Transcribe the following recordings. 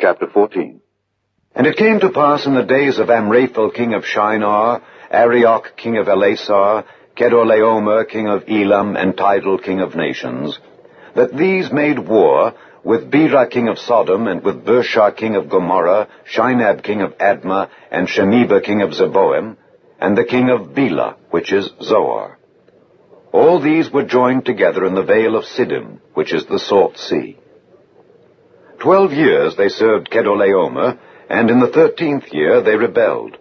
Chapter 14. And it came to pass in the days of Amraphel king of Shinar, Arioch king of Elasar, Chedorlaomer king of Elam, and Tidal king of nations, that these made war with Bera king of Sodom, and with Bershah king of Gomorrah, Shinab king of Admah, and Shemeba king of Zeboim, and the king of Bela, which is Zoar. All these were joined together in the vale of Siddim, which is the Salt Sea. 12 years they served Chedorlaomer, and in the 13th year they rebelled.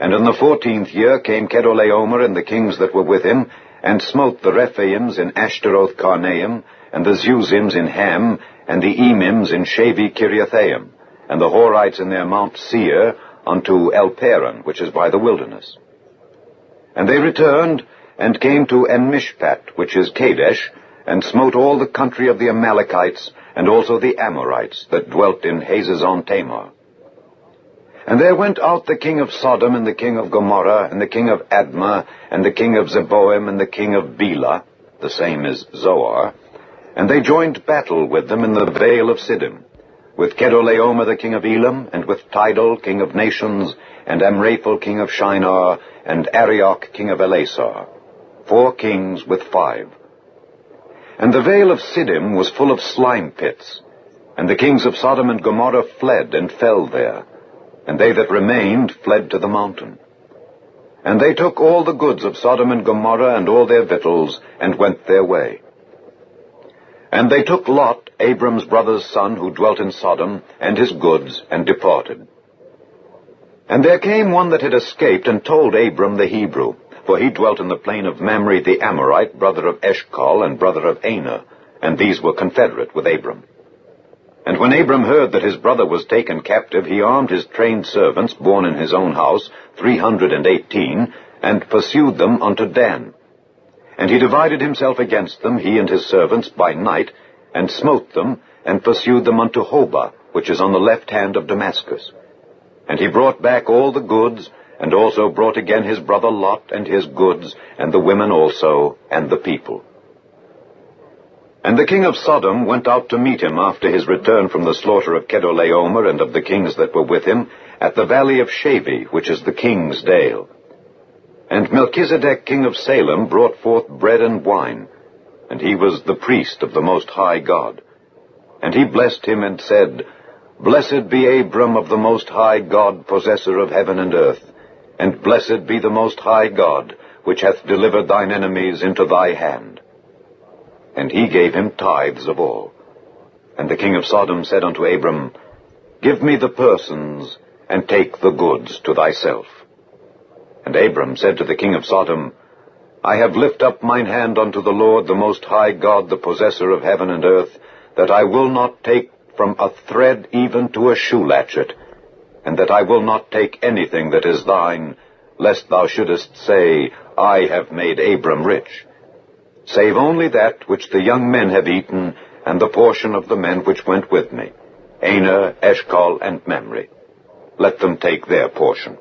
And in the 14th year came Chedorlaomer and the kings that were with him, and smote the Rephaims in Ashtaroth Karnaim, and the Zuzims in Ham, and the Emims in Shavi Kiriathaim, and the Horites in their Mount Seir unto Elparan, which is by the wilderness. And they returned, and came to Enmishpat, which is Kadesh, and smote all the country of the Amalekites, and also the Amorites that dwelt in Hazazon Tamar. And there went out the king of Sodom, and the king of Gomorrah, and the king of Admah, and the king of Zeboim, and the king of Bela, the same is Zoar, and they joined battle with them in the vale of Siddim, with Chedorlaomer the king of Elam, and with Tidal king of nations, and Amraphel king of Shinar, and Arioch king of Elasar, 4 kings with 5. And the vale of Siddim was full of slime pits, and the kings of Sodom and Gomorrah fled and fell there, and they that remained fled to the mountain. And they took all the goods of Sodom and Gomorrah and all their victuals, and went their way. And they took Lot, Abram's brother's son, who dwelt in Sodom, and his goods, and departed. And there came one that had escaped, and told Abram the Hebrew, for he dwelt in the plain of Mamre the Amorite, brother of Eshcol, and brother of Aner, and these were confederate with Abram. And when Abram heard that his brother was taken captive, he armed his trained servants, born in his own house, 318, and pursued them unto Dan. And he divided himself against them, he and his servants, by night, and smote them, and pursued them unto Hobah, which is on the left hand of Damascus. And he brought back all the goods, and also brought again his brother Lot, and his goods, and the women also, and the people. And the king of Sodom went out to meet him after his return from the slaughter of Chedorlaomer and of the kings that were with him, at the valley of Shavi, which is the king's dale. And Melchizedek king of Salem brought forth bread and wine, and he was the priest of the Most High God. And he blessed him and said, Blessed be Abram of the Most High God, possessor of heaven and earth, and blessed be the Most High God, which hath delivered thine enemies into thy hand. And he gave him tithes of all. And the king of Sodom said unto Abram, Give me the persons, and take the goods to thyself. And Abram said to the king of Sodom, I have lift up mine hand unto the Lord, the Most High God, the possessor of heaven and earth, that I will not take from a thread even to a shoe latchet, and that I will not take anything that is thine, lest thou shouldest say, I have made Abram rich, save only that which the young men have eaten, and the portion of the men which went with me, Aner, Eshcol, and Mamre. Let them take their portion.